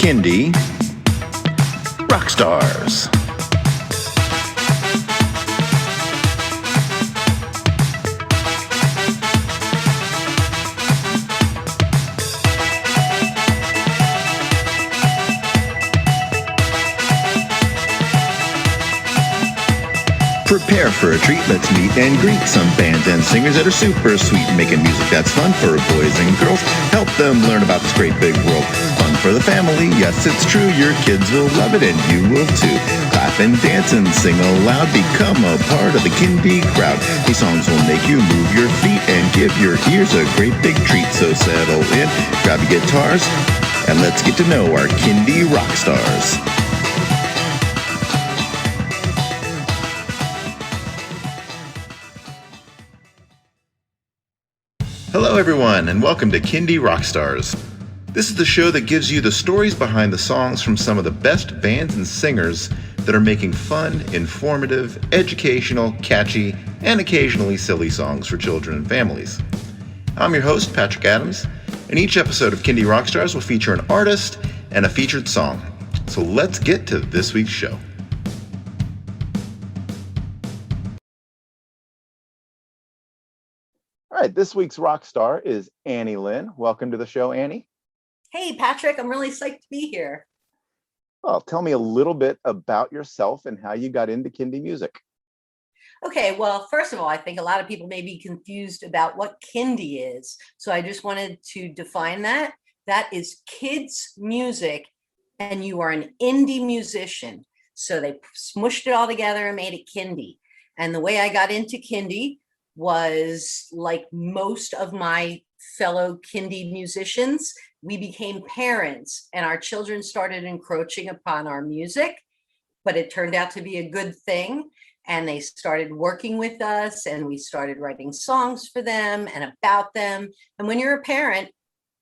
Kindy Rockstars. Prepare for a treat, let's meet and greet some bands and singers that are super sweet, making music that's fun for boys and girls. Help them learn about this great big world. Fun for the family, yes it's true, your kids will love it and you will too. Clap and dance and sing aloud, become a part of the Kindy crowd. These songs will make you move your feet and give your ears a great big treat. So settle in, grab your guitars, and let's get to know our Kindy rock stars. Hello everyone, and welcome to Kindy Rockstars. This is the show that gives you the stories behind the songs from some of the best bands and singers that are making fun, informative, educational, catchy, and occasionally silly songs for children and families. I'm your host, Patrick Adams, and each episode of Kindy Rockstars will feature an artist and a featured song. So let's get to this week's show. All right, this week's rock star is Lynn. Welcome to the show, Annie. Hey, Patrick, I'm really psyched to be here. Well, tell me a little bit about yourself and how you got into Kindy music. Okay, well, first of all, I think a lot of people may be confused about what Kindy is. So I just wanted to define that. That is kids' music, and you are an indie musician. So they smushed it all together and made it Kindy. And the way I got into Kindy was like most of my fellow Kindy musicians, we became parents and our children started encroaching upon our music, but it turned out to be a good thing. And they started working with us and we started writing songs for them and about them. And when you're a parent,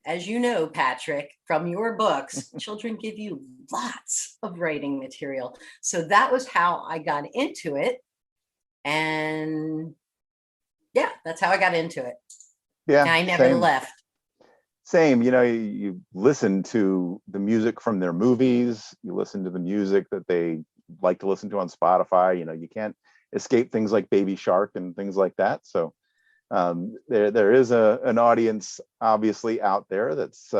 as you know, Patrick, from your books, children give you lots of writing material. So that was how I got into it. And yeah, that's how I got into it. Yeah, and I never left. Same, you listen to the music from their movies, you listen to the music that they like to listen to on Spotify. You can't escape things like Baby Shark and things like that. So there is an audience obviously out there that's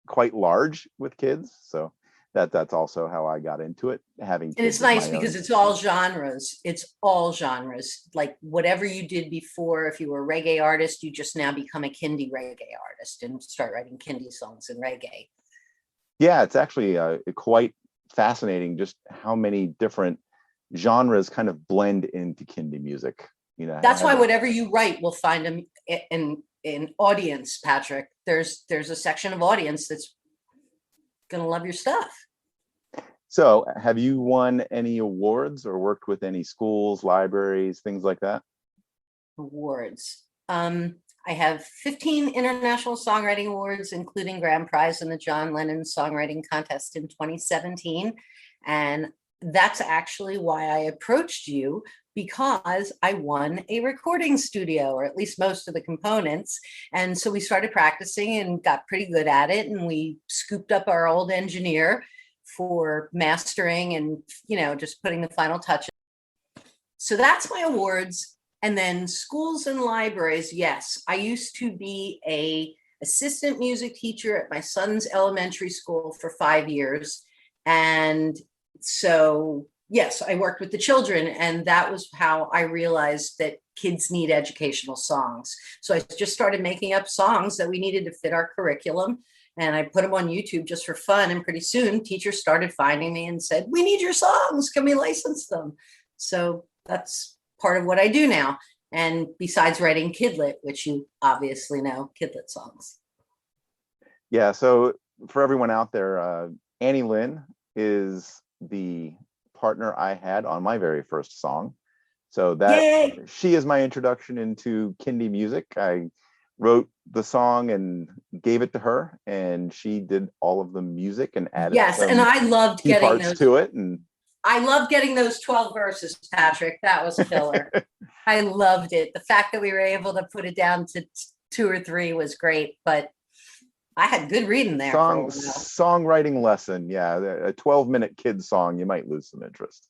quite large with kids. So that's also how I got into it. And it's nice because it's all genres. It's all genres. Like whatever you did before, if you were a reggae artist, you just now become a Kindy reggae artist and start writing Kindy songs in reggae. Yeah, it's actually quite fascinating just how many different genres kind of blend into Kindy music. That's why whatever you write will find them in audience, Patrick. There's a section of audience that's gonna love your stuff. So have you won any awards or worked with any schools, libraries, things like that? Awards. I have 15 International Songwriting Awards, including Grand Prize in the John Lennon Songwriting Contest in 2017. And that's actually why I approached you, because I won a recording studio, or at least most of the components. And so we started practicing and got pretty good at it. And we scooped up our old engineer for mastering and, just putting the final touches. So that's my awards. And then schools and libraries. Yes, I used to be a assistant music teacher at my son's elementary school for 5 years. And so, yes, I worked with the children, and that was how I realized that kids need educational songs. So I just started making up songs that we needed to fit our curriculum. And I put them on YouTube just for fun. And pretty soon teachers started finding me and said, we need your songs. Can we license them? So that's part of what I do now. And besides writing Kidlit, which you obviously know, Kidlit songs. Yeah. So for everyone out there, Lynn is the partner I had on my very first song. So she is my introduction into Kindy music. I wrote the song and gave it to her, and she did all of the music and added and I loved getting parts to it. And I loved getting those 12 verses, Patrick. That was killer. I loved it. The fact that we were able to put it down to 2 or 3 was great, but I had good reading there for a while. Songwriting lesson. Yeah, a 12-minute kid song, you might lose some interest.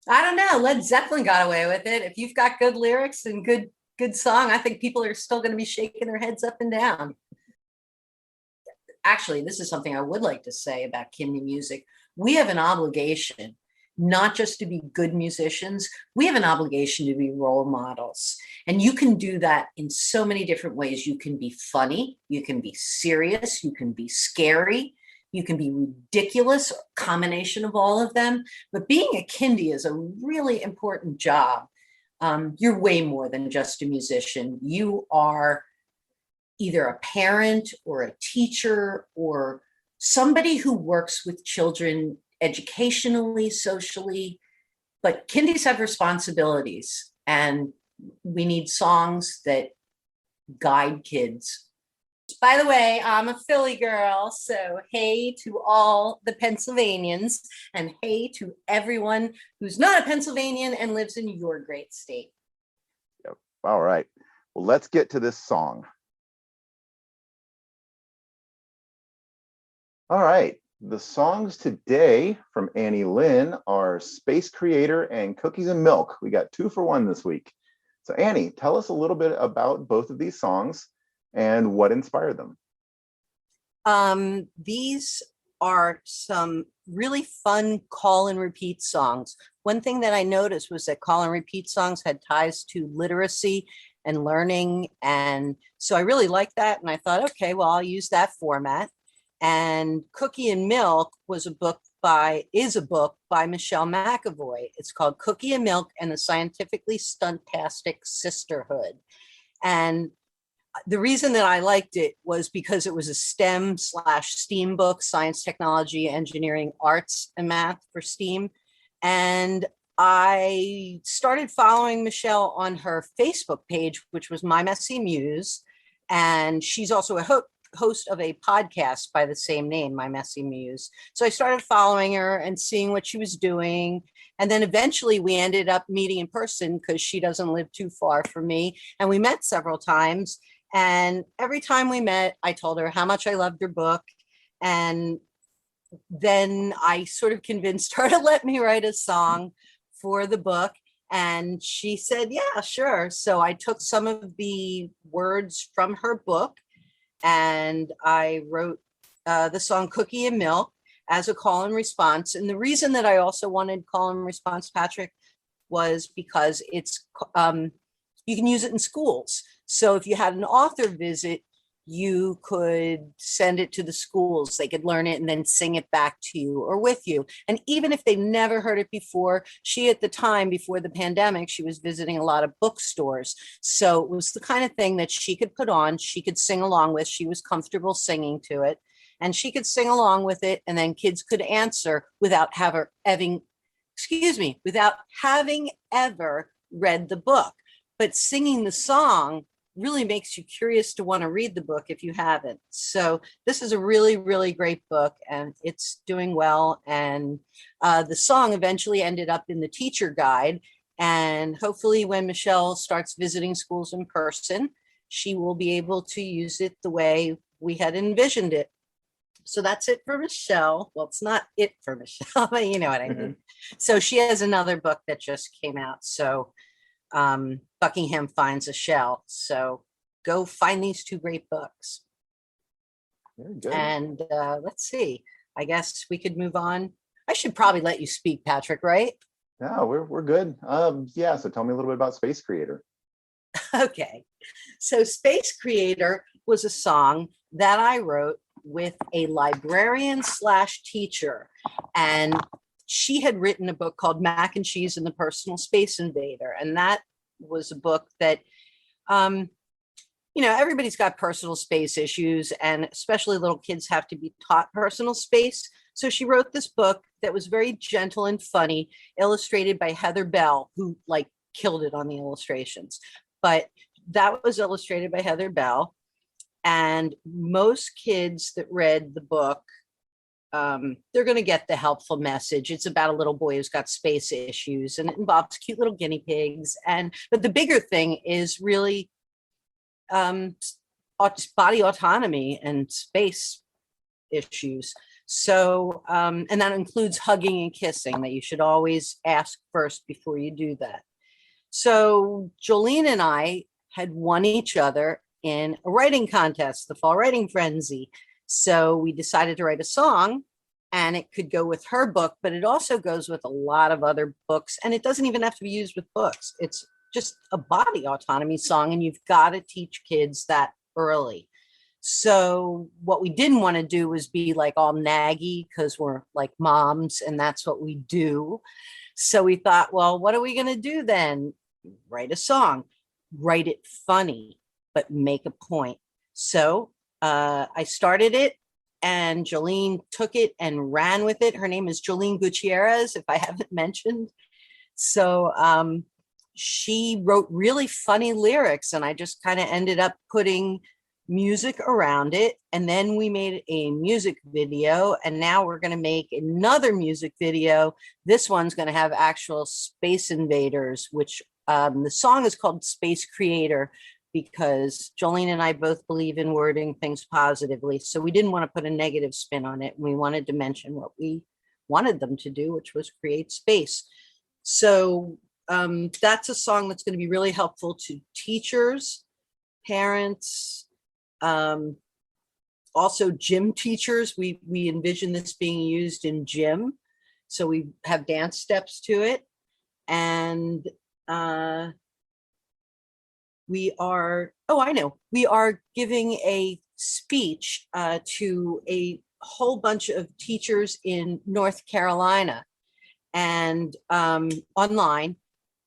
I don't know. Led Zeppelin got away with it. If you've got good lyrics and good song, I think people are still going to be shaking their heads up and down. Actually, this is something I would like to say about Kindy music. We have an obligation not just to be good musicians, we have an obligation to be role models. And you can do that in so many different ways. You can be funny, you can be serious, you can be scary, you can be ridiculous, a combination of all of them. But being a Kindy is a really important job. You're way more than just a musician. You are either a parent or a teacher or somebody who works with children educationally, socially, but Kindies have responsibilities, and we need songs that guide kids. By the way, I'm a Philly girl, so hey to all the Pennsylvanians, and hey to everyone who's not a Pennsylvanian and lives in your great state. Yep. All right. Well, let's get to this song. All right. The songs today from Annie Lynn are Space Creator and Cookies and Milk. We got 2 for 1 this week. So Annie, tell us a little bit about both of these songs and what inspired them. These are some really fun call and repeat songs. One thing that I noticed was that call and repeat songs had ties to literacy and learning. And so I really liked that. And I thought, okay, well, I'll use that format. And Cookie and Milk is a book by Michele McAvoy. It's called Cookie and Milk and the Scientifically Stuntastic Sisterhood. And the reason that I liked it was because it was a STEM/STEAM book, science, technology, engineering, arts, and math for STEAM. And I started following Michele on her Facebook page, which was My Messy Muse. And she's also a host of a podcast by the same name, My Messy Muse. So I started following her and seeing what she was doing. And then eventually we ended up meeting in person because she doesn't live too far from me. And we met several times. And every time we met, I told her how much I loved her book. And then I sort of convinced her to let me write a song for the book. And she said, yeah, sure. So I took some of the words from her book and I wrote the song Cookie and Milk as a call and response. And the reason that I also wanted call and response, Patrick, was because it's you can use it in schools. So if you had an author visit, you could send it to the schools. They could learn it and then sing it back to you or with you. And even if they've never heard it before, she, at the time before the pandemic, she was visiting a lot of bookstores. So it was the kind of thing that she could put on, she could sing along with, she was comfortable singing to it, and she could sing along with it. And then kids could answer without having ever read the book. But singing the song really makes you curious to want to read the book if you haven't. So this is a really, really great book, and it's doing well. And the song eventually ended up in the teacher guide. And hopefully when Michele starts visiting schools in person, she will be able to use it the way we had envisioned it. So that's it for Michele. Well, it's not it for Michele, but you know what I mean. So she has another book that just came out. So Buckingham Finds a Shell. So go find these 2 great books. Very good. And let's see, I guess we could move on. I should probably let you speak, Patrick, right? No, we're good. Yeah, so tell me a little bit about Space Creator. Okay. So Space Creator was a song that I wrote with a librarian/teacher. And she had written a book called Mac and Cheese and the Personal Space Invader. And that was a book that, everybody's got personal space issues, and especially little kids have to be taught personal space. So she wrote this book that was very gentle and funny, illustrated by Heather Bell, who killed it on the illustrations. But that was illustrated by Heather Bell. And most kids that read the book, they're going to get the helpful message. It's about a little boy who's got space issues, and it involves cute little guinea pigs. But the bigger thing is really body autonomy and space issues. So, and that includes hugging and kissing, that you should always ask first before you do that. So Jolene and I had won each other in a writing contest, the Fall Writing Frenzy. So we decided to write a song, and it could go with her book, but it also goes with a lot of other books. And it doesn't even have to be used with books. It's just a body autonomy song, and you've got to teach kids that early. So what we didn't want to do was be like all naggy, because we're like moms and that's what we do. So we thought, well, what are we going to do then? Write a song, write it funny, but make a point. So I started it, and Jolene took it and ran with it. Her name is Jolene Gutierrez, if I haven't mentioned. So she wrote really funny lyrics, and I just kind of ended up putting music around it. And then we made a music video, and now we're going to make another music video. This one's going to have actual space invaders, which the song is called Space Creator, because Jolene and I both believe in wording things positively. So we didn't want to put a negative spin on it. We wanted to mention what we wanted them to do, which was create space. So that's a song that's going to be really helpful to teachers, parents, also gym teachers. We envision this being used in gym. So we have dance steps to it. And we are giving a speech to a whole bunch of teachers in North Carolina and online.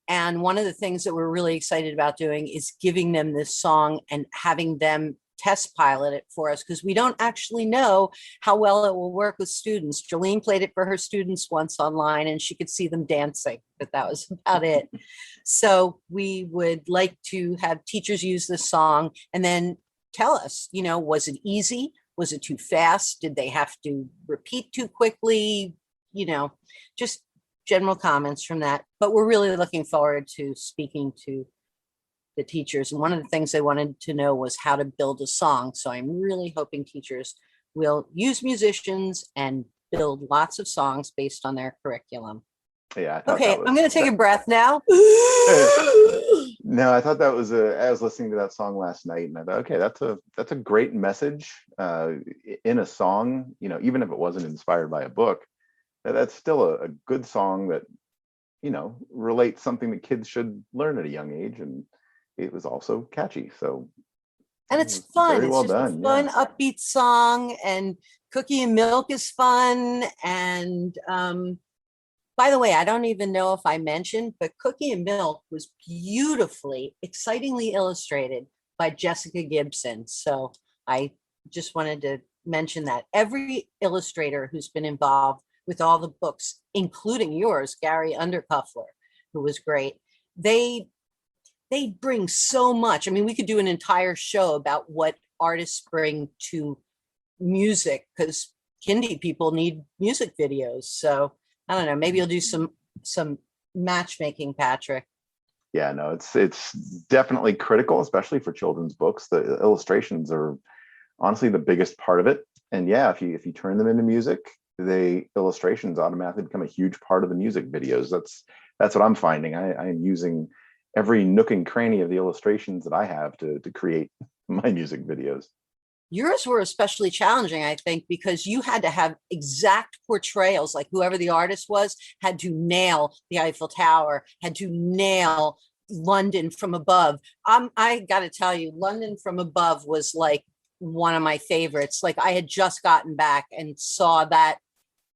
And one of the things that we're really excited about doing is giving them this song and having them test pilot it for us, because we don't actually know how well it will work with students. Jolene played it for her students once online, and she could see them dancing, but that was about it. So we would like to have teachers use this song and then tell us, was it easy? Was it too fast? Did they have to repeat too quickly? Just general comments from that. But we're really looking forward to speaking to the teachers. And one of the things they wanted to know was how to build a song. So I'm really hoping teachers will use musicians and build lots of songs based on their curriculum. Yeah. Okay, I'm going to take a breath now. No, I thought that was I was listening to that song last night, and I thought, okay, that's a great message in a song. Even if it wasn't inspired by a book, that's still a good song that relates something that kids should learn at a young age, and it was also catchy. So, and it's fun. Very well it's just done. A fun, yeah. upbeat song, and Cookie and Milk is fun. And by the way, I don't even know if I mentioned, but Cookie and Milk was beautifully, excitingly illustrated by Jessica Gibson. So I just wanted to mention that every illustrator who's been involved with all the books, including yours, Gary Undercuffler, who was great, they bring so much. I mean, we could do an entire show about what artists bring to music, because Kindie people need music videos. So I don't know, maybe you'll do some matchmaking, Patrick. Yeah, no, it's definitely critical, especially for children's books. The illustrations are honestly the biggest part of it. And yeah, if you turn them into music, the illustrations automatically become a huge part of the music videos. That's what I'm finding. I am using every nook and cranny of the illustrations that I have to create my music videos. Yours were especially challenging, I think, because you had to have exact portrayals, like whoever the artist was had to nail the Eiffel Tower, had to nail London from above. I got to tell you, London from above was like one of my favorites. Like, I had just gotten back and saw that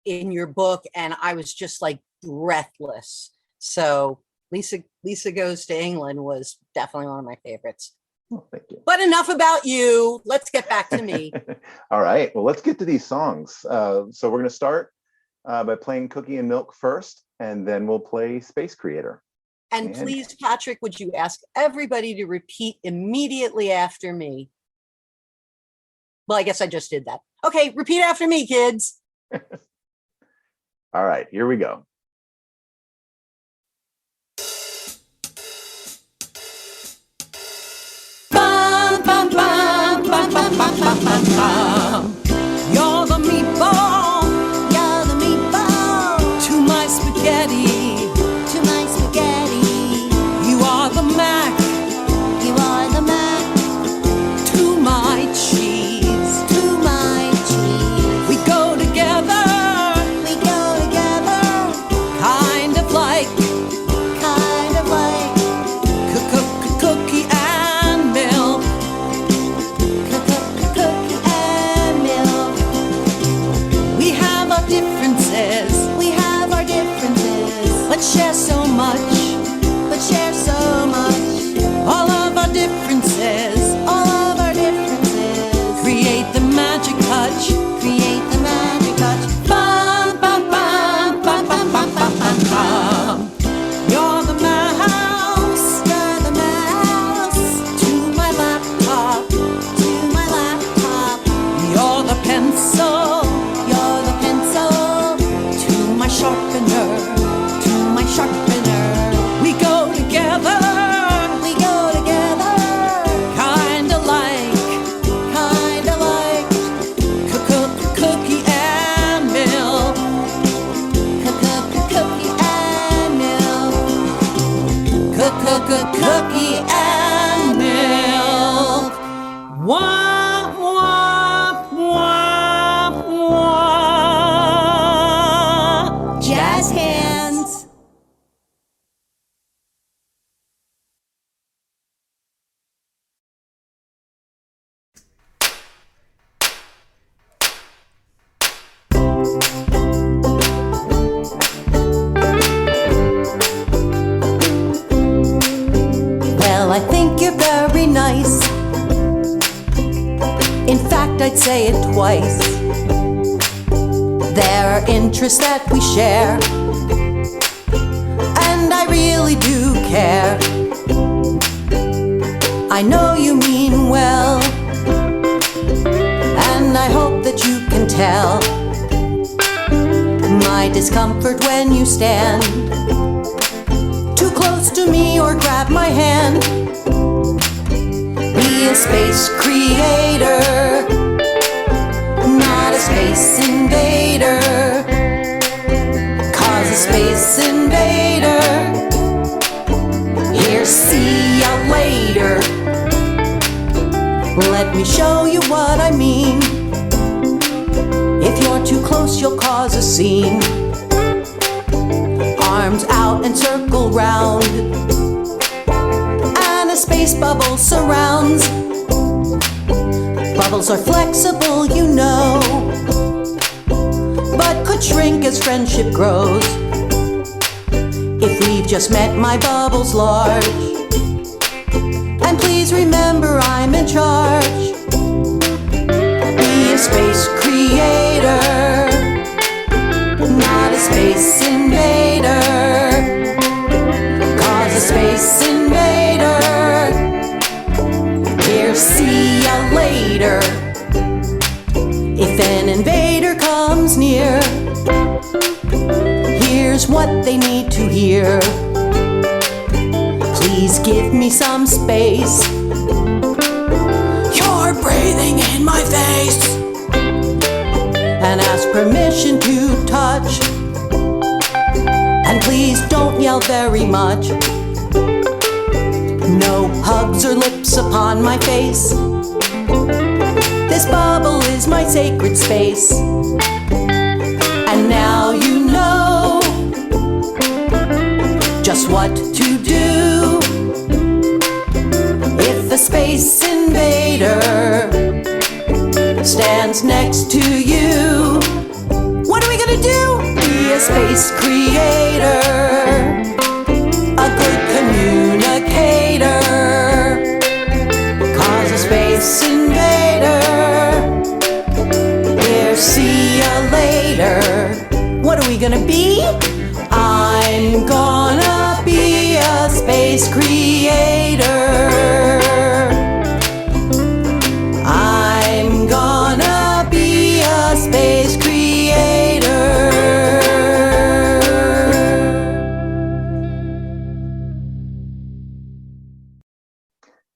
in your book, and I was just like breathless. So Lisa Goes to England was definitely one of my favorites. Oh, thank you. But enough about you. Let's get back to me. All right. Well, let's get to these songs. So we're going to start by playing Cookie and Milk first, and then we'll play Space Creator. And please, Patrick, would you ask everybody to repeat immediately after me? Well, I guess I just did that. Okay, repeat after me, kids. All right, here we go. Bum, bum, bum. You're the meatball. You're the meatball. To my spaghetti. To my spaghetti. You are the mac. You are the mac. To my cheese. To my cheese. We go together. We go together. Kind of like. Kind of like. Cookie and milk. Cookie and milk. We have our differences. We have our differences. But share so much. But share so much. All of our differences. All of our differences. Create the magic touch. Create the magic touch. Bum, bum, bum, bum, bum, bum, bum, bum, bum. You're the mouse. You're the mouse. To my laptop. To my laptop. You're the pencil. You're the pencil. To my sharpener. To my sharpener. We go together. We go together. Kinda like. Kinda like. Cookie and milk. Cookie and milk. Cookie and milk. Wah, wah, wah, wah. Jazz hands. Well, I think you're very nice. In fact, I'd say it twice. There are interests that we share, and I really do care. I know you mean well, and I hope that you can tell my discomfort when you stand too close to me or grab my hand. Be a space creator, not a space invader. 'Cause a space invader, here, see ya later. Let me show you what I mean. If you're too close, you'll cause a scene. Arms out and circle round, and a space bubble surrounds. Bubbles are flexible, you know, but could shrink as friendship grows. If we've just met, my bubble's large, and please remember I'm in charge. Be a space creator, not a space invader. 'Cause a space invader, here, see ya later. If an invader comes near, here's what they need to hear. Please give me some space. You're breathing in my face. And ask permission to touch. And please don't yell very much. No hugs or lips upon my face. This bubble is my sacred space. And now you know just what to do. If the space invader stands next to you, what are we gonna do? Be a space creator, a good communicator. 'Cause a space invader, here, see ya later. What are we gonna be? I'm gonna be a space creator. I'm gonna be a space creator.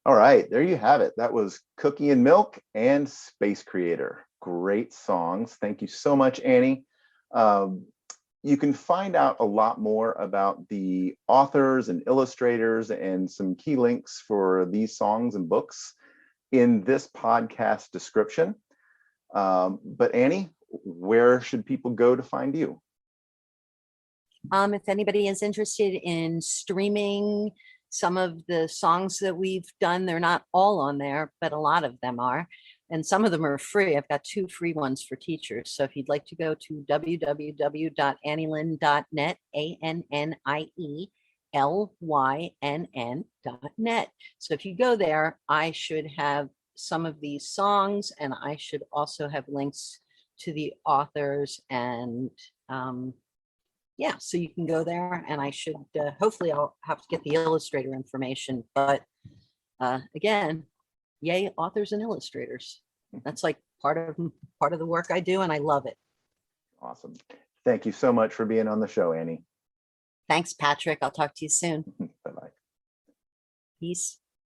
All right. right, there you have it. That was Cookie and Milk and Space Creator. Great songs. Thank you so much, Annie. You can find out a lot more about the authors and illustrators and some key links for these songs and books in this podcast description. But Annie, where should people go to find you? If anybody is interested in streaming some of the songs that we've done, they're not all on there, but a lot of them are. And some of them are free. I've got 2 free ones for teachers. So if you'd like to go to www.annielyn.net, ANNIELYNN.net. So if you go there, I should have some of these songs, and I should also have links to the authors. And yeah, so you can go there, and I should hopefully I'll have to get the illustrator information. But again, yay, authors and illustrators. That's like part of the work I do, and I love it. Awesome. Thank you so much for being on the show, Annie. Thanks, Patrick. I'll talk to you soon. Bye-bye. Peace.